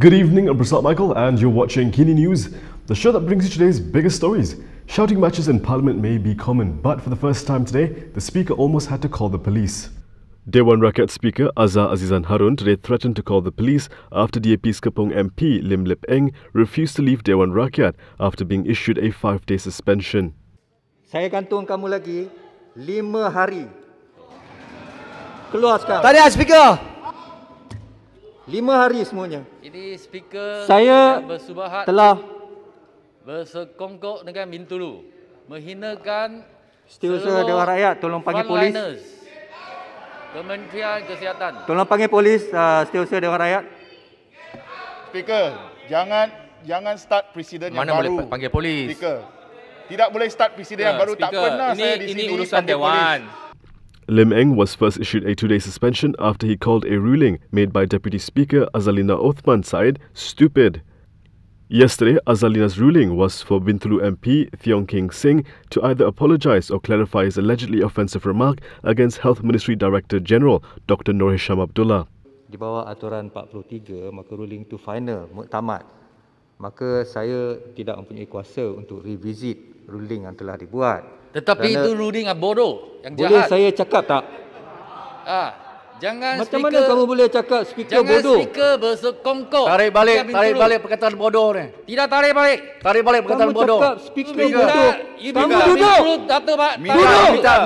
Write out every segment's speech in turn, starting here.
Good evening, I'm Prasad Michael and you're watching Kini News, the show that brings you today's biggest stories. Shouting matches in Parliament may be common, but for the first time today, the Speaker almost had to call the police. Dewan Rakyat Speaker Azhar Azizan Harun today threatened to call the police after DAP's Kepong MP Lip Eng refused to leave Dewan Rakyat after being issued a 5-day suspension. Saya gantung kamu lagi 5 hari. Keluar sekarang. Tanya Speaker. 5 hari semuanya. Ini Speaker Saya bersubahat telah bersekongkok dengan Bintulu, menghinakan Setiausaha Dewan Rakyat, tolong panggil polis. Kementerian Kesihatan. Tolong panggil polis Setiausaha Dewan Rakyat. Speaker, jangan start presiden yang Mana baru. boleh panggil polis? Speaker, tidak boleh start presiden yang baru. Tak pernah saya di sini ini urusan panggil Dewan. polis. Lip Eng was first issued a 2-day suspension after he called a ruling made by Deputy Speaker Azalina Othman side stupid. Yesterday, Azalina's ruling was for Bintulu MP Thiong King Singh to either apologise or clarify his allegedly offensive remark against Health Ministry Director General Dr. Nur Hisham Abdullah. Di bawah aturan 43, maka ruling itu final, muktamad. Maka saya tidak mempunyai kuasa untuk revisit ruling yang telah dibuat. Tetapi Kerana itu ruling yang bodoh, yang boleh jahat. saya cakap tak? Jangan Macam speaker, mana kamu boleh cakap speaker jangan bodoh? Speaker bersekongkok. Tarik balik perkataan bodoh ni. Tidak tarik balik. Tarik balik perkataan Kamu bodoh. cakap speaker bodoh. Kamu Kamu duduk.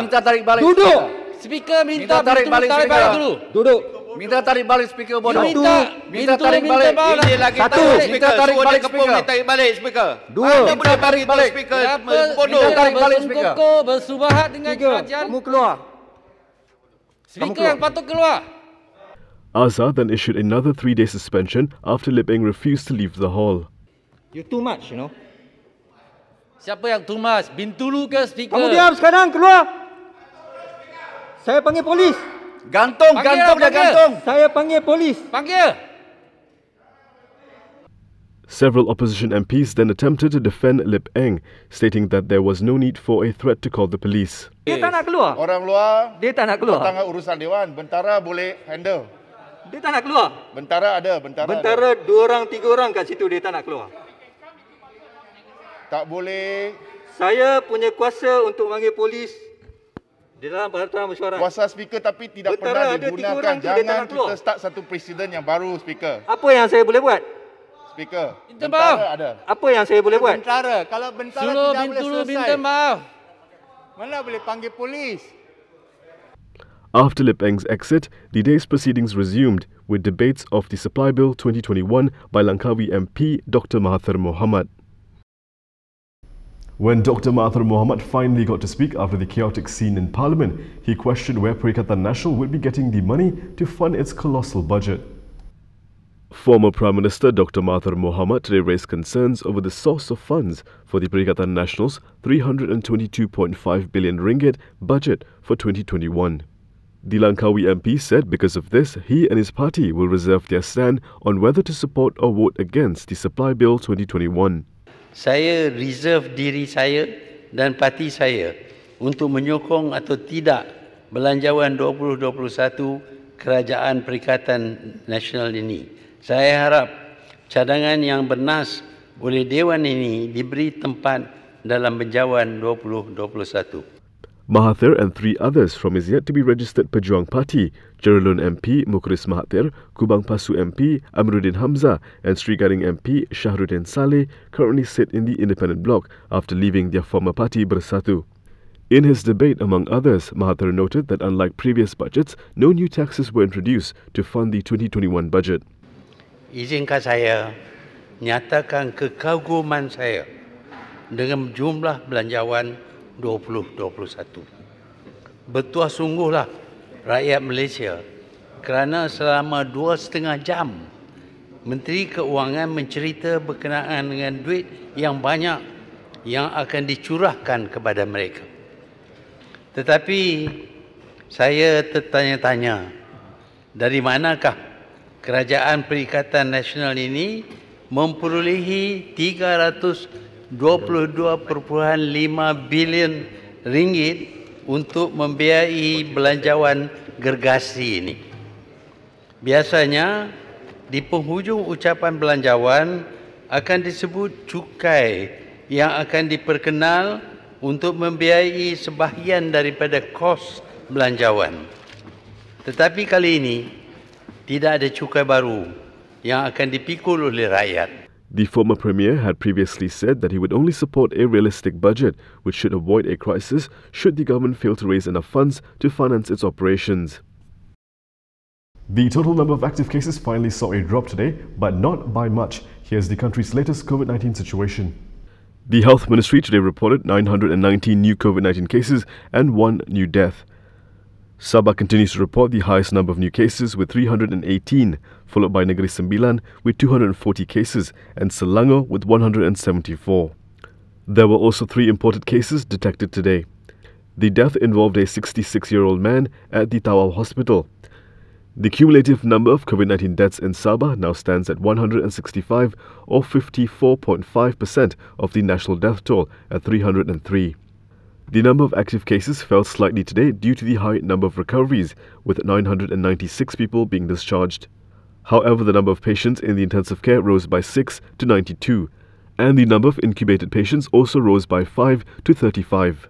Minta tarik balik. Duduk. Speaker minta tarik balik tarik speaker. balik dulu. Duduk. Minta tarik balik speaker bodoh. Minta tarik balik. Ini lagi Satu. Minta tarik balik speaker. Tarik balik speaker. Dua. Minta tarik balik Speaker bodoh. Minta tarik balik speaker. Bersekongkok, bersubahat dengan Tiga. kerajaan. Kamu keluar. Speaker yang patut keluar. Azhar then issued another 3-day suspension after Lip Eng refused to leave the hall. You too much, you know. Siapa yang tumas? Bintulu ke speaker? Kamu diam sekarang, keluar. Saya panggil polis. Gantung Panggil. Saya panggil polis. Panggil. Several opposition MPs then attempted to defend Lip Eng, stating that there was no need for a threat to call the police. Dia tak nak keluar. Orang luar Dia tak nak keluar. tangga urusan Dewan. Bentara boleh handle. Dia tak nak keluar. Bentara ada. Bentara 2 orang 3 orang kat situ, dia tak nak keluar. Tak boleh. Saya punya kuasa untuk panggil polis di dalam peraturan mesyuarat. Kuasa speaker tapi tidak Bentara pernah ada 3 digunakan. orang tu, dia tak Jangan nak keluar. kita start satu presiden yang baru, speaker. Apa yang saya boleh buat? Speaker, Minta maaf. bentara ada. Apa yang saya boleh buat? Kalau bentara Suruh Bintulu minta maaf. mana boleh panggil polis? After Lip Eng's exit, the day's proceedings resumed with debates of the Supply Bill 2021 by Langkawi MP Dr. Mahathir Mohamad. When Dr. Mahathir Mohamad finally got to speak after the chaotic scene in Parliament, he questioned where Perikatan Nasional would be getting the money to fund its colossal budget. Former Prime Minister Dr. Mahathir Mohamad today raised concerns over the source of funds for the Perikatan Nasional's 322.5 billion ringgit budget for 2021. The Langkawi MP said because of this, he and his party will reserve their stand on whether to support or vote against the Supply Bill 2021. Saya reserve diri saya dan parti saya untuk menyokong atau tidak belanjawan 2021 Kerajaan Perikatan Nasional ini. Saya harap cadangan yang bernas oleh Dewan ini diberi tempat dalam belanjawan 2021. Mahathir and 3 others from his yet-to-be-registered Pejuang Party, Jerulun MP Mukhris Mahathir, Kubang Pasu MP Amruddin Hamzah and Sri Gading MP Shahruddin Saleh currently sit in the independent bloc after leaving their former party Bersatu. In his debate, among others, Mahathir noted that unlike previous budgets, no new taxes were introduced to fund the 2021 budget. Izinkan saya nyatakan kekaguman saya dengan jumlah belanjawan 2021. Bertuah sungguhlah rakyat Malaysia kerana selama 2,5 jam Menteri Keuangan mencerita berkenaan dengan duit yang banyak yang akan dicurahkan kepada mereka. Tetapi saya tertanya-tanya, dari manakah Kerajaan Perikatan Nasional ini memperolehi 322.5 bilion ringgit untuk membiayai belanjawan gergasi ini. Biasanya di penghujung ucapan belanjawan akan disebut cukai yang akan diperkenal untuk membiayai sebahagian daripada kos belanjawan. Tetapi kali ini tidak ada cukai baru yang akan dipikul oleh rakyat. The former premier had previously said that he would only support a realistic budget, which should avoid a crisis should the government fail to raise enough funds to finance its operations. The total number of active cases finally saw a drop today, but not by much. Here's the country's latest COVID-19 situation. The Health Ministry today reported 919 new COVID-19 cases and 1 new death. Sabah continues to report the highest number of new cases with 318, followed by Negeri Sembilan with 240 cases and Selangor with 174. There were also 3 imported cases detected today. The death involved a 66-year-old man at the Tawau Hospital. The cumulative number of COVID-19 deaths in Sabah now stands at 165, or 54.5% of the national death toll at 303. The number of active cases fell slightly today due to the high number of recoveries, with 996 people being discharged. However, the number of patients in the intensive care rose by 6 to 92, and the number of incubated patients also rose by 5 to 35.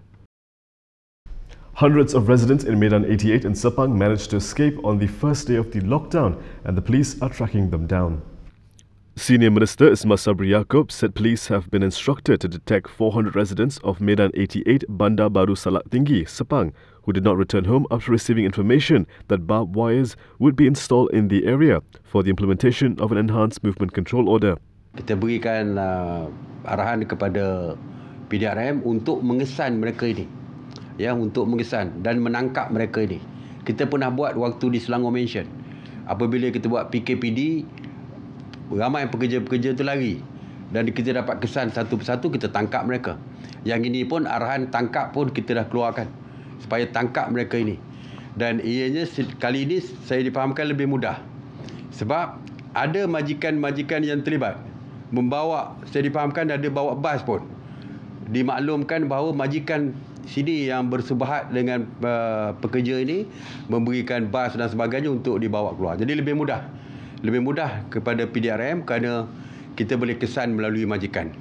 Hundreds of residents in Medan 88 in Sepang managed to escape on the first day of the lockdown, and the police are tracking them down. Senior Minister Ismail Sabri Yaakob said police have been instructed to detect 400 residents of Medan 88 Bandar Baru Salak Tinggi, Sepang, who did not return home after receiving information that barbed wires would be installed in the area for the implementation of an enhanced movement control order. Kita berikan arahan kepada PDRM untuk mengesan mereka ini. Ya, untuk mengesan dan menangkap mereka ini. Kita pernah buat waktu di Selangor Mansion. Apabila kita buat PKPD, ramai pekerja-pekerja itu lari. Dan kita dapat kesan satu persatu, kita tangkap mereka. Yang ini pun arahan tangkap pun kita dah keluarkan. Supaya tangkap mereka ini. Dan ianya kali ini saya difahamkan lebih mudah. Sebab ada majikan-majikan yang terlibat. Membawa, saya difahamkan ada bawa bas pun. Dimaklumkan bahawa majikan sini yang bersebahat dengan pekerja ini memberikan bas dan sebagainya untuk dibawa keluar. Jadi lebih mudah kepada PDRM kerana kita boleh kesan melalui majikan.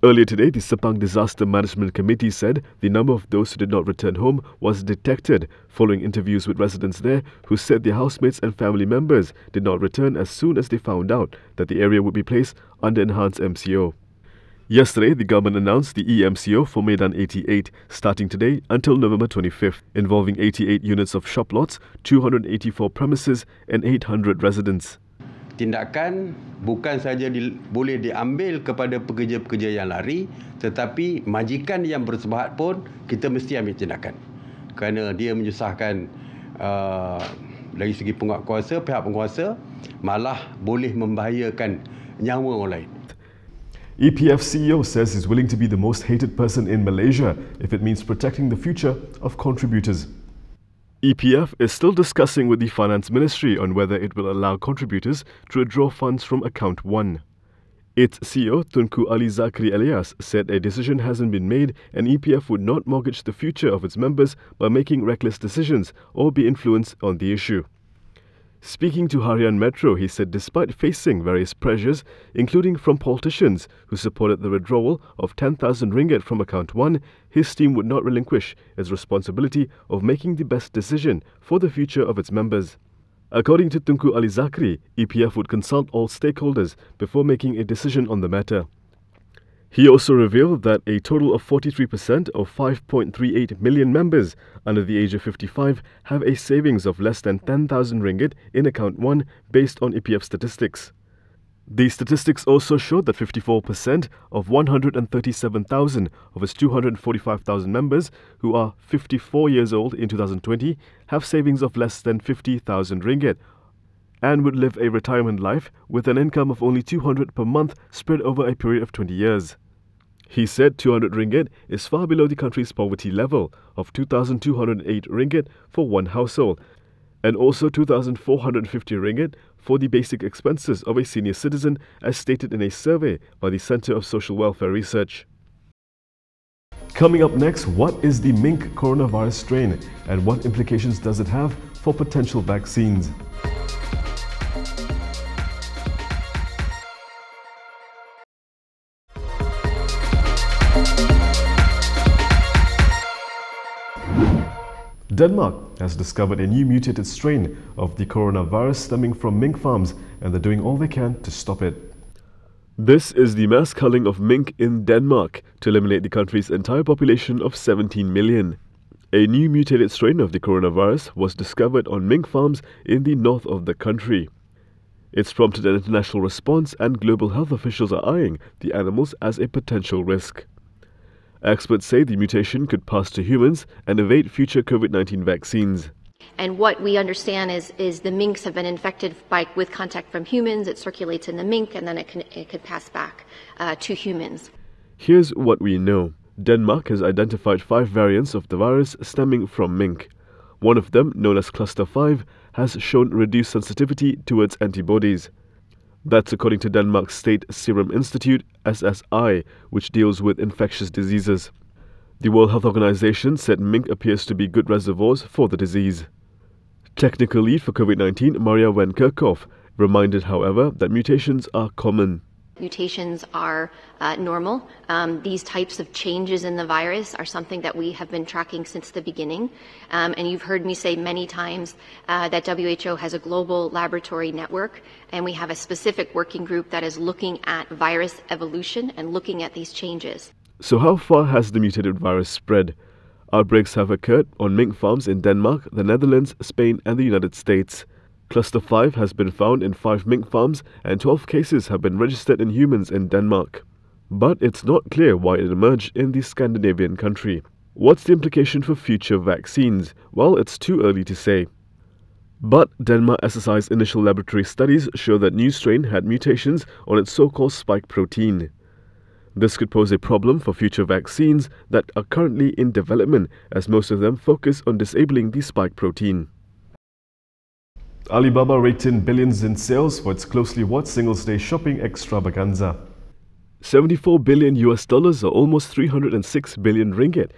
Earlier today, the Sepang Disaster Management Committee said the number of those who did not return home was detected following interviews with residents there who said their housemates and family members did not return as soon as they found out that the area would be placed under enhanced MCO. Yesterday, the government announced the EMCO for Medan 88, starting today until November 25th, involving 88 units of shop lots, 284 premises and 800 residents. Tindakan bukan saja boleh diambil kepada pekerja-pekerja yang lari, tetapi majikan yang bersebahat pun kita mesti ambil tindakan. Kerana dia menyusahkan dari segi pihak penguasa, malah boleh membahayakan nyawa orang lain. EPF CEO says he's willing to be the most hated person in Malaysia if it means protecting the future of contributors. EPF is still discussing with the Finance Ministry on whether it will allow contributors to withdraw funds from Account 1. Its CEO, Tunku Ali Zakri Elias, said a decision hasn't been made and EPF would not mortgage the future of its members by making reckless decisions or be influenced on the issue. Speaking to Harian Metro, he said despite facing various pressures, including from politicians who supported the withdrawal of 10,000 ringgit from Account 1, his team would not relinquish its responsibility of making the best decision for the future of its members. According to Tunku Ali Zakri, EPF would consult all stakeholders before making a decision on the matter. He also revealed that a total of 43% of 5.38 million members under the age of 55 have a savings of less than 10,000 ringgit in Account 1 based on EPF statistics. The statistics also showed that 54% of 137,000 of its 245,000 members who are 54 years old in 2020 have savings of less than 50,000 ringgit and would live a retirement life with an income of only 200 per month spread over a period of 20 years. He said 200 ringgit is far below the country's poverty level of 2,208 ringgit for one household, and also 2,450 ringgit for the basic expenses of a senior citizen, as stated in a survey by the Centre of Social Welfare Research. Coming up next, what is the mink coronavirus strain and what implications does it have for potential vaccines? Denmark has discovered a new mutated strain of the coronavirus stemming from mink farms, and they're doing all they can to stop it. This is the mass culling of mink in Denmark to eliminate the country's entire population of 17 million. A new mutated strain of the coronavirus was discovered on mink farms in the north of the country. It's prompted an international response, and global health officials are eyeing the animals as a potential risk. Experts say the mutation could pass to humans and evade future COVID-19 vaccines. And what we understand is the minks have been infected with contact from humans. It circulates in the mink, and then it could pass back to humans. Here's what we know. Denmark has identified 5 variants of the virus stemming from mink. One of them, known as cluster 5, has shown reduced sensitivity towards antibodies. That's according to Denmark's State Serum Institute, SSI, which deals with infectious diseases. The World Health Organization said mink appears to be good reservoirs for the disease. Technical lead for COVID-19, Maria Van Kerkhoff, reminded, however, that mutations are common. Mutations are normal. These types of changes in the virus are something that we have been tracking since the beginning. And you've heard me say many times that WHO has a global laboratory network, and we have a specific working group that is looking at virus evolution and looking at these changes. So how far has the mutated virus spread? Outbreaks have occurred on mink farms in Denmark, the Netherlands, Spain and the United States. Cluster 5 has been found in 5 mink farms, and 12 cases have been registered in humans in Denmark. But it's not clear why it emerged in the Scandinavian country. What's the implication for future vaccines? Well, it's too early to say. But Denmark SSI's initial laboratory studies show that new strain had mutations on its so-called spike protein. This could pose a problem for future vaccines that are currently in development, as most of them focus on disabling the spike protein. Alibaba raked in billions in sales for its closely watched Singles Day shopping extravaganza. $74 billion or almost 306 billion ringgit.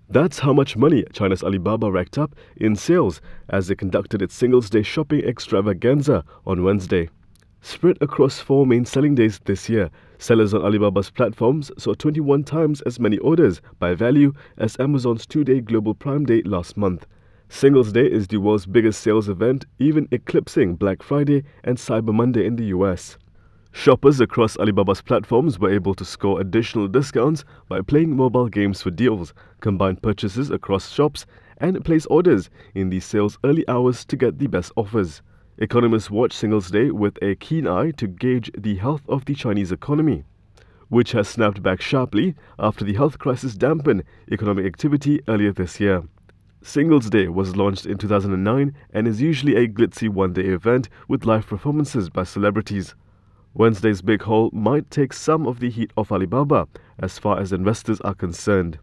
That's how much money China's Alibaba racked up in sales as it conducted its Singles Day shopping extravaganza on Wednesday. Spread across 4 main selling days this year, sellers on Alibaba's platforms saw 21 times as many orders by value as Amazon's 2-day Global Prime Day last month. Singles Day is the world's biggest sales event, even eclipsing Black Friday and Cyber Monday in the US. Shoppers across Alibaba's platforms were able to score additional discounts by playing mobile games for deals, combine purchases across shops, and place orders in the sales early hours to get the best offers. Economists watch Singles Day with a keen eye to gauge the health of the Chinese economy, which has snapped back sharply after the health crisis dampened economic activity earlier this year. Singles Day was launched in 2009 and is usually a glitzy one-day event with live performances by celebrities. Wednesday's big haul might take some of the heat off Alibaba as far as investors are concerned.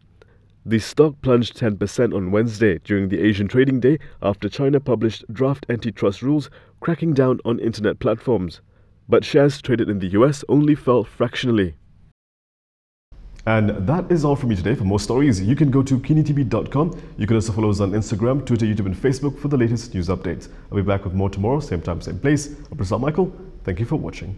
The stock plunged 10% on Wednesday during the Asian trading day after China published draft antitrust rules cracking down on internet platforms. But shares traded in the US only fell fractionally. And that is all from me today. For more stories, you can go to KiniTV.com. You can also follow us on Instagram, Twitter, YouTube and Facebook for the latest news updates. I'll be back with more tomorrow, same time, same place. I'm Prasad Michael. Thank you for watching.